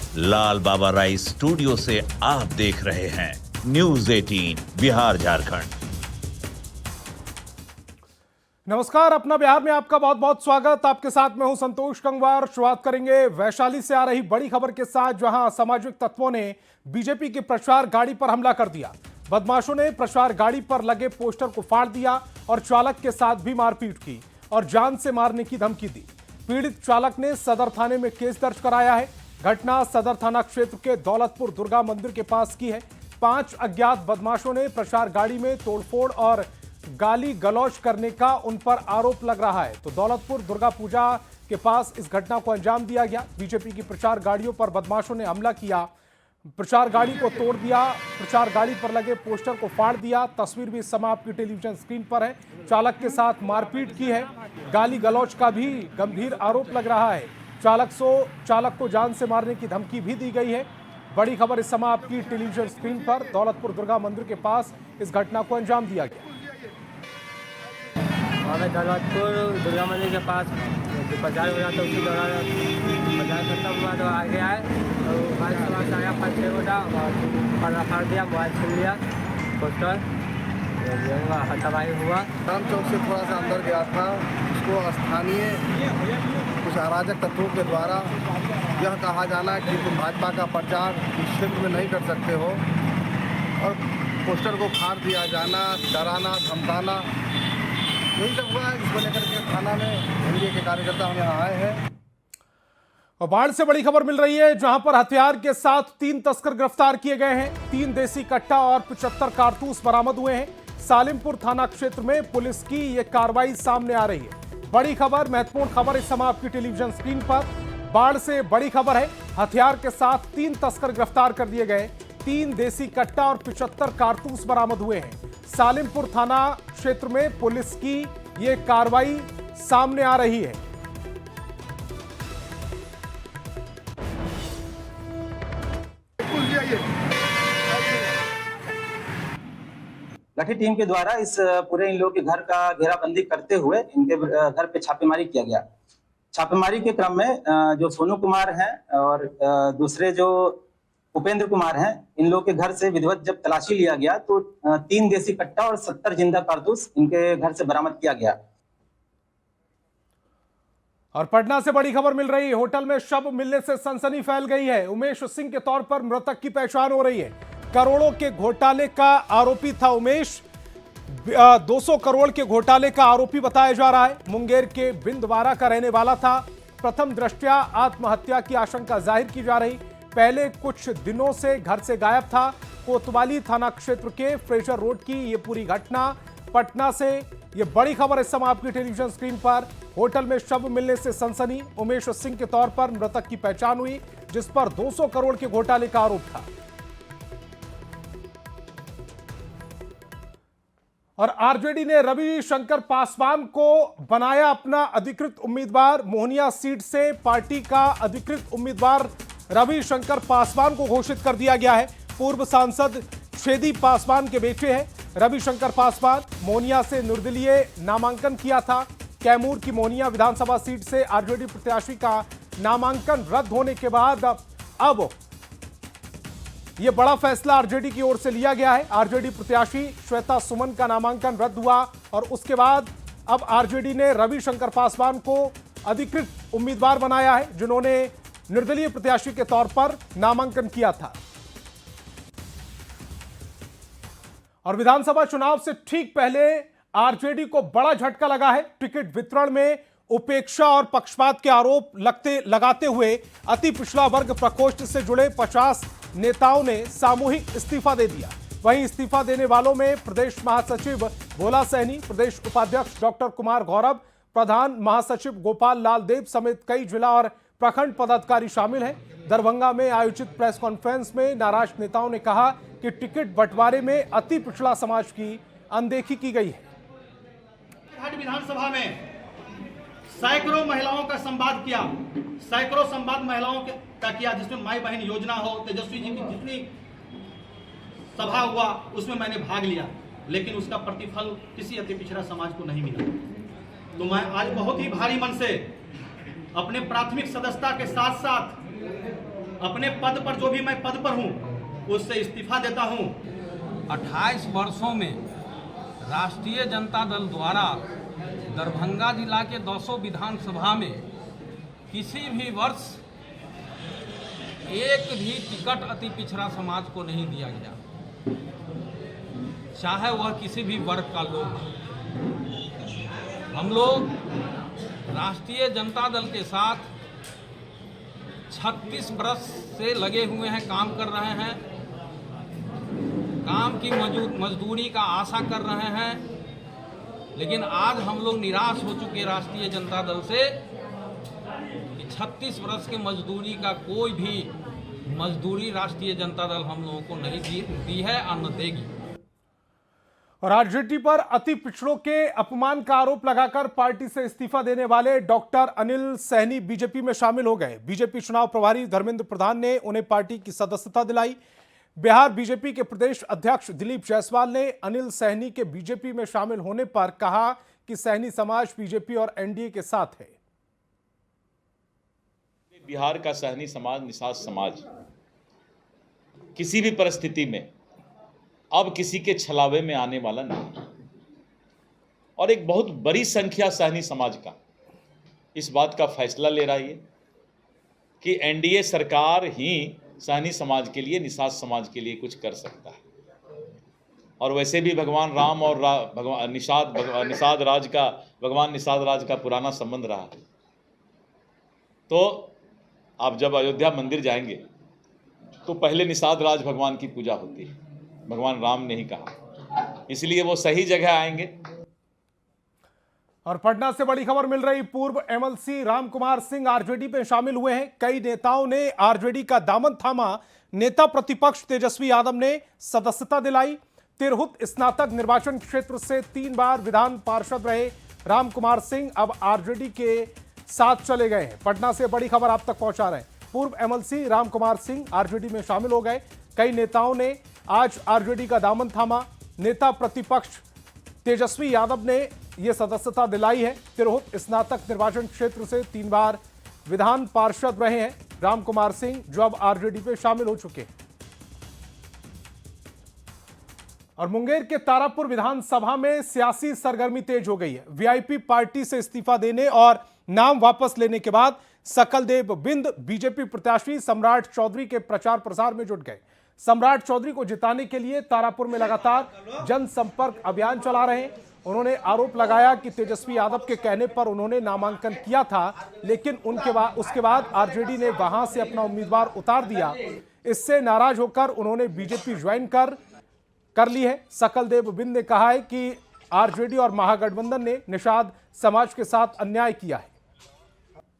लाल बाबा rice studio से आप देख रहे हैं न्यूज 18 बिहार झारखंड। नमस्कार, अपना बिहार में आपका बहुत बहुत स्वागत। आपके साथ मैं हूं संतोष गंगवार। शुरुआत करेंगे वैशाली से आ रही बड़ी खबर के साथ, जहां असामाजिक तत्वों ने बीजेपी की प्रचार गाड़ी पर हमला कर दिया। बदमाशों ने प्रचार गाड़ी पर लगे पोस्टर को फाड़ दिया और चालक के साथ भी मारपीट की और जान से मारने की धमकी दी। पीड़ित चालक ने सदर थाने में केस दर्ज कराया है। घटना सदर थाना क्षेत्र के दौलतपुर दुर्गा मंदिर के पास की है। 5 अज्ञात बदमाशों ने प्रचार गाड़ी में तोड़फोड़ और गाली गलौज करने का उन पर आरोप लग रहा है। तो दौलतपुर दुर्गा पूजा के पास इस घटना को अंजाम दिया गया। बीजेपी की प्रचार गाड़ियों पर बदमाशों ने हमला किया, प्रचार गाड़ी को तोड़ दिया, प्रचार गाड़ी पर लगे पोस्टर को फाड़ दिया। तस्वीर भी इस समय आपकी टेलीविजन स्क्रीन पर है। चालक के साथ मारपीट की है, गाली गलौज का भी गंभीर आरोप लग रहा है। चालक को जान से मारने की धमकी भी दी गई है। बड़ी खबर इस समय आपकी टेलीविजन स्क्रीन पर। दौलतपुर दुर्गा मंदिर के पास इस घटना को अंजाम दिया गया। दौलतपुर दुर्गा मंदिर के पास जो प्रचार हो रहा था उसी दौरान प्रचार खत्म हुआ तो आगे आए और मोबाइल सवाल आया 5-6 गोटा और फाड़ दिया, मोबाइल छीन लिया, पोस्टर हथाबाई हुआ। राम चौक से थोड़ा सा अंदर गया था। उसको स्थानीय कुछ अराजक तत्वों के द्वारा यह कहा जाना कि तुम भाजपा का प्रचार इस क्षेत्र में नहीं कर सकते हो और पोस्टर को फाड़ दिया जाना, डराना, धमकाना, यही सब हुआ। इसको लेकर के थाना में एनडीए के कार्यकर्ता हम यहाँ आए हैं। और बाढ़ से बड़ी खबर मिल रही है, जहां पर हथियार के साथ 3 तस्कर गिरफ्तार किए गए हैं। 3 देसी कट्टा और 75 कारतूस बरामद हुए हैं। सालिमपुर थाना क्षेत्र में पुलिस की यह कार्रवाई सामने आ रही है। बड़ी खबर, महत्वपूर्ण खबर इस समय आपकी टेलीविजन स्क्रीन पर। बाढ़ से बड़ी खबर है, हथियार के साथ 3 तस्कर गिरफ्तार कर दिए गए। 3 देसी कट्टा और 75 कारतूस बरामद हुए हैं। सालिमपुर थाना क्षेत्र में पुलिस की यह कार्रवाई सामने आ रही है। गठित टीम के द्वारा इस पूरे इन लोगों के घर का घेराबंदी करते हुए इनके घर पे छापेमारी किया गया। छापेमारी के क्रम में जो सोनू कुमार हैं और दूसरे जो उपेंद्र कुमार हैं, इन लोगों के घर से विधिवत जब तलाशी लिया गया तो 3 देसी कट्टा और 70 जिंदा कारतूस इनके घर से बरामद किया गया। और पटना से बड़ी खबर मिल रही है, होटल में शव मिलने से सनसनी फैल गई है। उमेश सिंह के तौर पर मृतक की पहचान हो रही है। करोड़ों के घोटाले का आरोपी था उमेश। 200 करोड़ के घोटाले का आरोपी बताया जा रहा है। मुंगेर के बिंदवारा का रहने वाला था। प्रथम दृष्टया आत्महत्या की आशंका जाहिर की जा रही। पहले कुछ दिनों से घर से गायब था। कोतवाली थाना क्षेत्र के फ्रेजर रोड की यह पूरी घटना। पटना से यह बड़ी खबर इस समय आपकी टेलीविजन स्क्रीन पर। होटल में शव मिलने से सनसनी। उमेश सिंह के तौर पर मृतक की पहचान हुई, जिस पर 200 करोड़ के घोटाले का आरोप था। और आरजेडी ने रविशंकर पासवान को बनाया अपना अधिकृत उम्मीदवार। मोहनिया सीट से पार्टी का अधिकृत उम्मीदवार रविशंकर पासवान को घोषित कर दिया गया है। पूर्व सांसद छेदी पासवान के बेटे हैं रविशंकर पासवान। मोहनिया से निर्दलीय नामांकन किया था। कैमूर की मोहनिया विधानसभा सीट से आरजेडी प्रत्याशी का नामांकन रद्द होने के बाद अब यह बड़ा फैसला आरजेडी की ओर से लिया गया है। आरजेडी प्रत्याशी श्वेता सुमन का नामांकन रद्द हुआ और उसके बाद अब आरजेडी ने रविशंकर पासवान को अधिकृत उम्मीदवार बनाया है, जिन्होंने निर्दलीय प्रत्याशी के तौर पर नामांकन किया था। और विधानसभा चुनाव से ठीक पहले आरजेडी को बड़ा झटका लगा है। टिकट वितरण में उपेक्षा और पक्षपात के आरोप लगाते हुए अति पिछड़ा वर्ग प्रकोष्ठ से जुड़े 50 नेताओं ने सामूहिक इस्तीफा दे दिया। वहीं इस्तीफा देने वालों में प्रदेश महासचिव भोला सैनी, प्रदेश उपाध्यक्ष डॉक्टर कुमार गौरव, प्रधान महासचिव गोपाल लाल देव समेत कई जिला और प्रखंड पदाधिकारी शामिल हैं। दरभंगा में आयोजित प्रेस कॉन्फ्रेंस में नाराज नेताओं ने कहा कि टिकट बंटवारे में अति पिछड़ा समाज की अनदेखी की गई है। विधानसभा में सैकड़ों महिलाओं का संवाद किया, सैकड़ों संवाद महिलाओं का किया, जिसमें माई बहन योजना हो, तेजस्वी जी की जितनी सभा हुआ उसमें मैंने भाग लिया, लेकिन उसका प्रतिफल किसी अति पिछड़ा समाज को नहीं मिला। तो मैं आज बहुत ही भारी मन से अपने प्राथमिक सदस्यता के साथ साथ अपने पद पर, जो भी मैं पद पर हूं, उससे इस्तीफा देता हूं। 28 वर्षों में राष्ट्रीय जनता दल द्वारा दरभंगा जिला के 200 विधानसभा में किसी भी वर्ष एक भी टिकट अति पिछड़ा समाज को नहीं दिया गया, चाहे वह किसी भी वर्ग का लोग हो। हम लोग राष्ट्रीय जनता दल के साथ 36 वर्ष से लगे हुए हैं, काम कर रहे हैं, काम की मजदूरी का आशा कर रहे हैं, लेकिन आज हम लोग निराश हो चुके राष्ट्रीय जनता दल से कि 36 वर्ष के मजदूरी का कोई भी मजदूरी राष्ट्रीय जनता दल हम लोगों को नहीं दी है और न देगी। और आरजेडी पर अति पिछड़ों के अपमान का आरोप लगाकर पार्टी से इस्तीफा देने वाले डॉक्टर अनिल सहनी बीजेपी में शामिल हो गए। बीजेपी चुनाव प्रभारी धर्मेंद्र प्रधान ने उन्हें पार्टी की सदस्यता दिलाई। बिहार बीजेपी के प्रदेश अध्यक्ष दिलीप जायसवाल ने अनिल सहनी के बीजेपी में शामिल होने पर कहा कि सहनी समाज बीजेपी और एनडीए के साथ है। बिहार का सहनी समाज, निषाद समाज किसी भी परिस्थिति में अब किसी के छलावे में आने वाला नहीं, और एक बहुत बड़ी संख्या सहनी समाज का इस बात का फैसला ले रही है कि एनडीए सरकार ही सहनी समाज के लिए, निषाद समाज के लिए कुछ कर सकता है। और वैसे भी भगवान राम और भगवान निषाद राज का पुराना संबंध रहा है। तो आप जब अयोध्या मंदिर जाएंगे तो पहले निषाद राज भगवान की पूजा होती है, भगवान राम ने ही कहा, इसलिए वो सही जगह आएंगे। और पटना से बड़ी खबर मिल रही, पूर्व एमएलसी राम कुमार सिंह आरजेडी में शामिल हुए हैं। कई नेताओं ने आरजेडी का दामन थामा। नेता प्रतिपक्ष तेजस्वी यादव ने सदस्यता दिलाई। तिरहुत स्नातक निर्वाचन क्षेत्र से 3 बार विधान पार्षद रहे राम कुमार सिंह अब आरजेडी के साथ चले गए हैं। पटना से बड़ी खबर आप तक पहुंचा रहे हैं। पूर्व एमएलसी राम कुमार सिंह आरजेडी में शामिल हो गए। कई नेताओं ने आज आरजेडी का दामन थामा। नेता प्रतिपक्ष तेजस्वी यादव ने यह सदस्यता दिलाई है। तिरहुत स्नातक निर्वाचन क्षेत्र से 3 बार विधान पार्षद रहे हैं राम कुमार सिंह, जो अब आरजेडी में शामिल हो चुके हैं। और मुंगेर के तारापुर विधानसभा में सियासी सरगर्मी तेज हो गई है। वीआईपी पार्टी से इस्तीफा देने और नाम वापस लेने के बाद सकलदेव बिंद बीजेपी प्रत्याशी सम्राट चौधरी के प्रचार प्रसार में जुट गए। सम्राट चौधरी को जिताने के लिए तारापुर में लगातार जनसंपर्क अभियान चला रहे हैं। उन्होंने आरोप लगाया कि तेजस्वी यादव के कहने पर उन्होंने नामांकन किया था, लेकिन उसके बाद आरजेडी ने वहां से अपना उम्मीदवार उतार दिया। इससे नाराज होकर उन्होंने बीजेपी ज्वाइन कर ली है। सकलदेव बिंद ने कहा है कि आरजेडी और महागठबंधन ने निषाद समाज के साथ अन्याय किया है।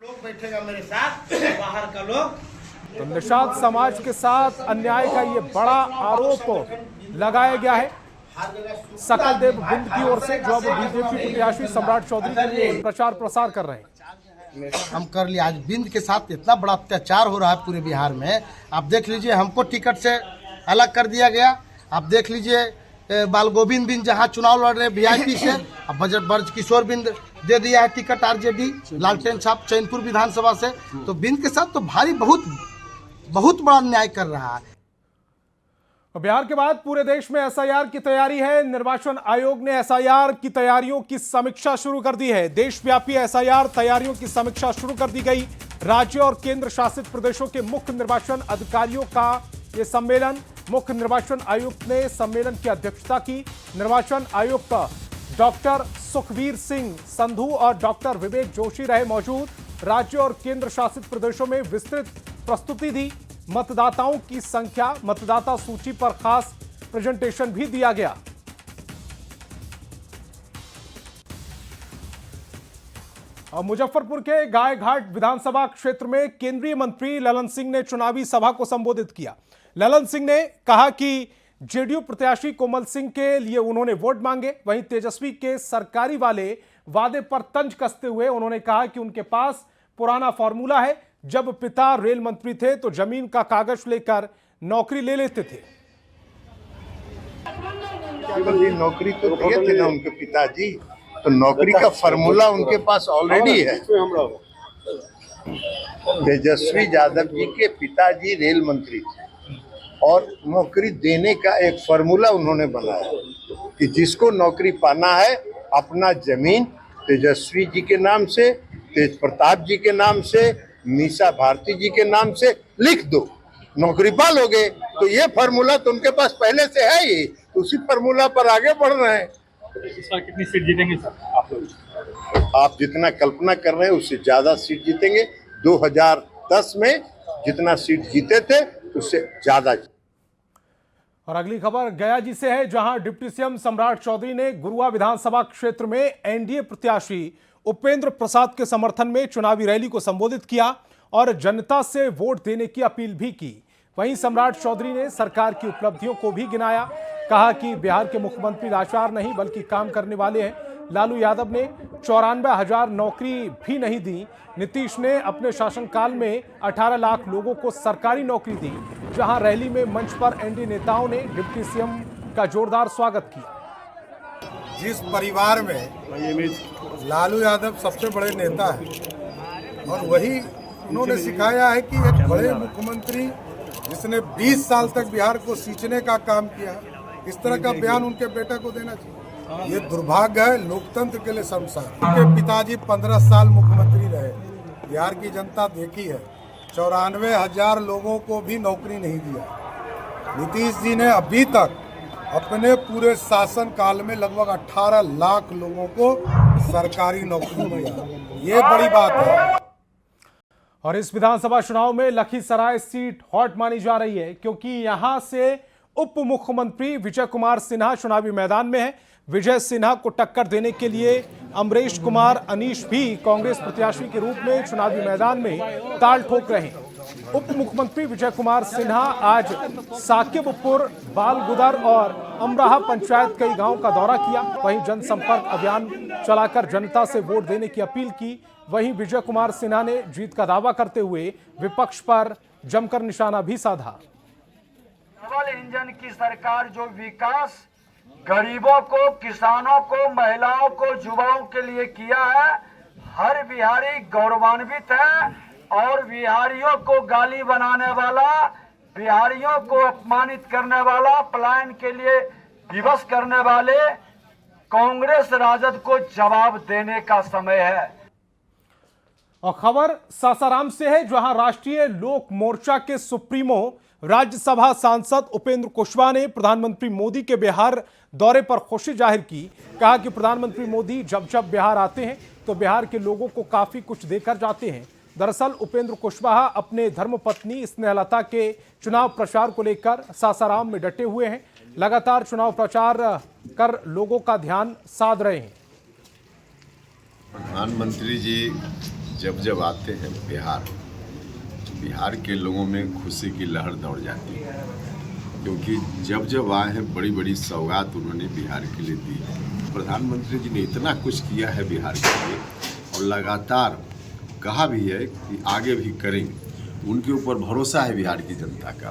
लोग बैठेगा मेरे साथ, बाहर का लोग। तो निषाद समाज के साथ अन्याय का ये बड़ा आरोप लगाया गया है सकलदेव बिंद की ओर से, जो अब बीजेपी प्रत्याशी सम्राट चौधरी के लिए प्रचार प्रसार कर रहे हैं। हम कर लिया। आज बिंद के साथ इतना बड़ा अत्याचार हो रहा है पूरे बिहार में। आप देख लीजिए, हमको टिकट से अलग कर दिया गया। आप देख लीजिए, बाल गोविंद बिंद जहां चुनाव लड़ रहे वीआईपी से, अब ब्रज किशोर बिंद दे दिया है टिकट आरजेडी लालटेन छाप चैनपुर विधानसभा से। तो बिंद के साथ तो भारी बहुत बड़ा अन्याय कर रहा है। बिहार के बाद पूरे देश में एसआईआर की तैयारी है। निर्वाचन आयोग ने एसआईआर की तैयारियों की समीक्षा शुरू कर दी है। देशव्यापी एसआईआर तैयारियों की समीक्षा शुरू कर दी गई। राज्य और केंद्र शासित प्रदेशों के मुख्य निर्वाचन अधिकारियों का यह सम्मेलन, मुख्य निर्वाचन आयुक्त ने सम्मेलन की अध्यक्षता की। निर्वाचन आयुक्त डॉक्टर सुखवीर सिंह संधू और डॉक्टर विवेक जोशी रहे मौजूद। राज्य और केंद्र शासित प्रदेशों में विस्तृत प्रस्तुति दी। मतदाताओं की संख्या, मतदाता सूची पर खास प्रेजेंटेशन भी दिया गया। और मुजफ्फरपुर के गायघाट विधानसभा क्षेत्र में केंद्रीय मंत्री ललन सिंह ने चुनावी सभा को संबोधित किया। ललन सिंह ने कहा कि जेडीयू प्रत्याशी कोमल सिंह के लिए उन्होंने वोट मांगे। वहीं तेजस्वी के सरकारी वाले वादे पर तंज कसते हुए उन्होंने कहा कि उनके पास पुराना फॉर्मूला है। जब पिता रेल मंत्री थे तो जमीन का कागज लेकर नौकरी ले लेते थे। केवल ये नौकरी तो दिए थे ना उनके पिताजी, तो नौकरी का फॉर्मूला उनके पास ऑलरेडी है। तेजस्वी यादव जी के पिताजी रेल मंत्री थे और नौकरी देने का एक फार्मूला उन्होंने बनाया कि जिसको नौकरी पाना है अपना जमीन तेजस्वी जी के नाम से, तेज प्रताप जी के नाम से, मीसा भारती जी के नाम से लिख दो, नौकरी पा लोगे। तो ये फार्मूला तो उनके पास पहले से है ही, तो उसी फार्मूला पर आगे बढ़ रहे हैं। इस बार कितनी सीट जीतेंगे सर आप लोग? आप जितना कल्पना कर रहे हैं उससे ज्यादा सीट जीतेंगे। 2010 में जितना सीट जीते थे उससे ज्यादा। और अगली खबर गया जी से है, जहां डिप्टी सीएम सम्राट चौधरी ने गुरुआ विधानसभा क्षेत्र में एनडीए प्रत्याशी उपेंद्र प्रसाद के समर्थन में चुनावी रैली को संबोधित किया और जनता से वोट देने की अपील भी की। वहीं सम्राट चौधरी ने सरकार की उपलब्धियों को भी गिनाया, कहा कि बिहार के मुख्यमंत्री लाचार नहीं बल्कि काम करने वाले हैं। लालू यादव ने 94,000 नौकरी भी नहीं दी। नीतीश ने अपने शासनकाल में 18 लाख लोगों को सरकारी नौकरी दी। जहां रैली में मंच पर एनडीए नेताओं ने डिप्टी सीएम का जोरदार स्वागत किया। जिस परिवार में लालू यादव सबसे बड़े नेता हैं और वही उन्होंने सिखाया है कि एक बड़े मुख्यमंत्री जिसने 20 साल तक बिहार को सींचने का काम किया, इस तरह का बयान उनके बेटे को देना चाहिए। ये दुर्भाग्य है लोकतंत्र के लिए शर्मसार। उनके पिताजी 15 साल मुख्यमंत्री रहे, बिहार की जनता देखी है, 94,000 लोगों को भी नौकरी नहीं दिया। नीतीश जी ने अभी तक अपने पूरे शासन काल में लगभग 18 लाख लोगों को सरकारी नौकरी दिया। ये बड़ी बात है। और इस विधानसभा चुनाव में लखीसराय सीट हॉट मानी जा रही है, क्योंकि यहां से उप मुख्यमंत्री विजय कुमार सिन्हा चुनावी मैदान में है। विजय सिन्हा को टक्कर देने के लिए अमरीश कुमार अनीश भी कांग्रेस प्रत्याशी के रूप में चुनावी मैदान में ताल ठोक रहे हैं। उप मुख्यमंत्री विजय कुमार सिन्हा आज साकिबपुर, बालगुदर और अमराहा पंचायत कई गांव का दौरा किया। वहीं जनसंपर्क अभियान चलाकर जनता से वोट देने की अपील की। वहीं विजय कुमार सिन्हा ने जीत का दावा करते हुए विपक्ष पर जमकर निशाना भी साधा। डबल इंजन की सरकार जो विकास गरीबों को, किसानों को, महिलाओं को, युवाओं के लिए किया है, हर बिहारी गौरवान्वित है। और बिहारियों को गाली बनाने वाला, बिहारियों को अपमानित करने वाला, पलायन के लिए विवश करने वाले कांग्रेस राजद को जवाब देने का समय है। और खबर सासाराम से है, जहां राष्ट्रीय लोक मोर्चा के सुप्रीमो राज्यसभा सांसद उपेंद्र कुशवाहा ने प्रधानमंत्री मोदी के बिहार दौरे पर खुशी जाहिर की। कहा कि प्रधानमंत्री मोदी जब जब बिहार आते हैं तो बिहार के लोगों को काफी कुछ देकर जाते हैं। दरअसल उपेंद्र कुशवाहा अपने धर्मपत्नी स्नेहलता के चुनाव प्रचार को लेकर सासाराम में डटे हुए हैं। लगातार चुनाव प्रचार कर लोगों का ध्यान साध रहे हैं। प्रधानमंत्री जी जब जब आते हैं बिहार के लोगों में खुशी की लहर दौड़ जाती है, क्योंकि जब जब आए हैं बड़ी बड़ी सौगात उन्होंने बिहार के लिए दी है। प्रधानमंत्री जी ने इतना कुछ किया है बिहार के लिए और लगातार कहा भी है कि आगे भी करेंगे। उनके ऊपर भरोसा है बिहार की जनता का।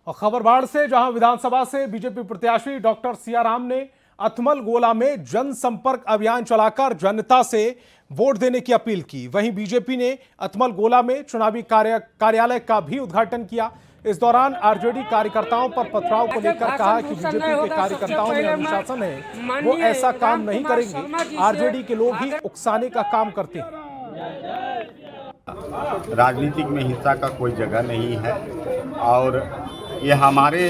और खबर बाढ़ से, जहां विधानसभा से बीजेपी प्रत्याशी डॉक्टर सियाराम ने अथमल गोला में जनसंपर्क अभियान चलाकर जनता से वोट देने की अपील की। वहीं बीजेपी ने अथमल गोला में चुनावी कार्यालय का भी उद्घाटन किया। इस दौरान आरजेडी कार्यकर्ताओं पर पथराव को लेकर कहा कि बीजेपी के कार्यकर्ताओं में अनुशासन है, वो ऐसा काम नहीं करेंगे। आरजेडी के लोग ही उकसाने का काम करते हैं। राजनीतिक में हिंसा का कोई जगह नहीं है और ये हमारे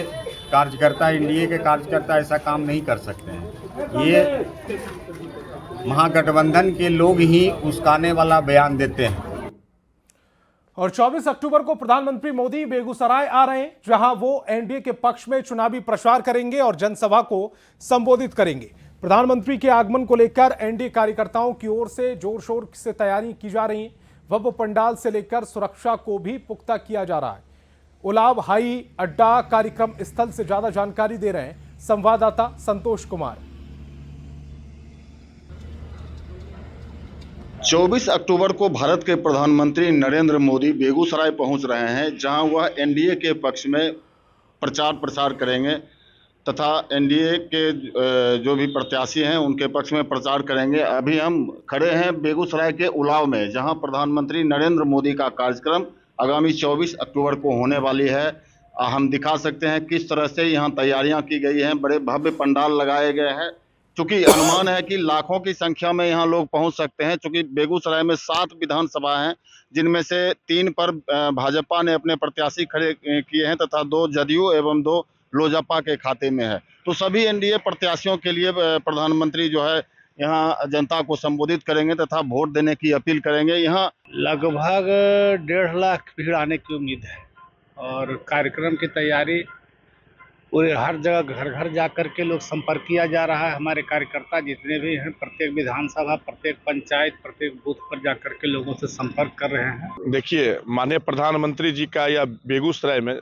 कार्यकर्ता, एनडीए के कार्यकर्ता ऐसा काम नहीं कर सकते हैं। ये महागठबंधन के लोग ही उस्काने वाला बयान देते हैं। और 24 अक्टूबर को प्रधानमंत्री मोदी बेगूसराय आ रहे हैं, जहां वो एनडीए के पक्ष में चुनावी प्रचार करेंगे और जनसभा को संबोधित करेंगे। प्रधानमंत्री के आगमन को लेकर एनडीए कार्यकर्ताओं की ओर से जोर शोर से तैयारी की जा रही है। भव्य पंडाल से लेकर सुरक्षा को भी पुख्ता किया जा रहा है। उलाव हाई अड्डा कार्यक्रम स्थल से ज्यादा जानकारी दे रहे हैं संवाददाता संतोष कुमार। 24 अक्टूबर को भारत के प्रधानमंत्री नरेंद्र मोदी बेगूसराय पहुंच रहे हैं, जहां वह एनडीए के पक्ष में प्रचार प्रसार करेंगे। तथा एनडीए के जो भी प्रत्याशी हैं उनके पक्ष में प्रचार करेंगे। अभी हम खड़े हैं बेगूसराय के उलाव में, जहां प्रधानमंत्री नरेंद्र मोदी का कार्यक्रम आगामी 24 अक्टूबर को होने वाली है। हम दिखा सकते हैं किस तरह से यहां तैयारियां की गई हैं। बड़े भव्य पंडाल लगाए गए हैं। चूंकि अनुमान है कि लाखों की संख्या में यहां लोग पहुंच सकते हैं। चूंकि बेगूसराय में 7 विधानसभा हैं, जिनमें से 3 पर भाजपा ने अपने प्रत्याशी खड़े किए हैं तथा 2 जदयू एवं 2 लोजपा के खाते में है। तो सभी एनडीए प्रत्याशियों के लिए प्रधानमंत्री जो है यहाँ जनता को संबोधित करेंगे तथा वोट देने की अपील करेंगे। यहाँ लगभग 1.5 लाख भीड़ आने की उम्मीद है और कार्यक्रम की तैयारी पूरे हर जगह घर घर जा कर के लोग संपर्क किया जा रहा है। हमारे कार्यकर्ता जितने भी हैं प्रत्येक विधानसभा, प्रत्येक पंचायत, प्रत्येक बूथ पर जा कर के लोगों से संपर्क कर रहे हैं। देखिए, माननीय प्रधानमंत्री जी का यह बेगूसराय में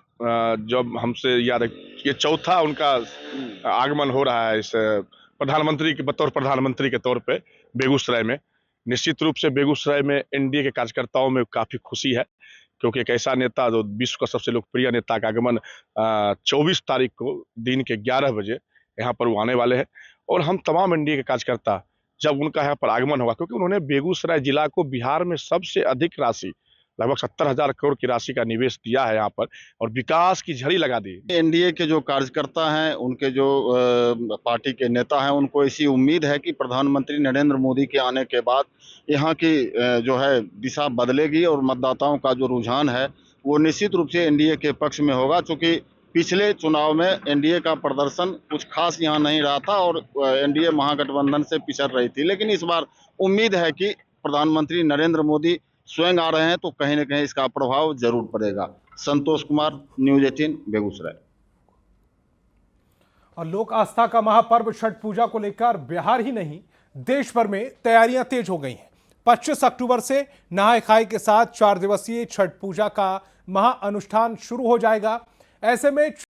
जब हमसे याद है ये चौथा उनका आगमन हो रहा है इस प्रधानमंत्री के बतौर प्रधानमंत्री के तौर पे बेगूसराय में। निश्चित रूप से बेगूसराय में एनडीए के कार्यकर्ताओं में काफ़ी खुशी है, क्योंकि एक ऐसा नेता जो विश्व का सबसे लोकप्रिय नेता का आगमन 24 तारीख को दिन के 11 बजे यहाँ पर वो आने वाले हैं। और हम तमाम एनडीए के कार्यकर्ता जब उनका यहाँ पर आगमन होगा, क्योंकि उन्होंने बेगूसराय जिला को बिहार में सबसे अधिक राशि लगभग 70,000 करोड़ की राशि का निवेश दिया है यहाँ पर और विकास की झड़ी लगा दी। एनडीए के जो कार्यकर्ता हैं, उनके जो पार्टी के नेता हैं, उनको ऐसी उम्मीद है कि प्रधानमंत्री नरेंद्र मोदी के आने के बाद यहाँ की जो है दिशा बदलेगी और मतदाताओं का जो रुझान है वो निश्चित रूप से एनडीए के पक्ष में होगा। चूँकि पिछले चुनाव में एनडीए का प्रदर्शन कुछ खास यहाँ नहीं रहा था और एनडीए महागठबंधन से पिछड़ रही थी, लेकिन इस बार उम्मीद है कि प्रधानमंत्री नरेंद्र मोदी स्वयं आ रहे हैं तो कहीं न कहीं इसका प्रभाव जरूर पड़ेगा। संतोष कुमार, न्यूज़ 18 बेगूसराय। और लोक आस्था का महापर्व छठ पूजा को लेकर बिहार ही नहीं देश भर में तैयारियां तेज हो गई हैं। 25 अक्टूबर से नहाय खाए के साथ 4 दिवसीय छठ पूजा का महाअनुष्ठान शुरू हो जाएगा। ऐसे में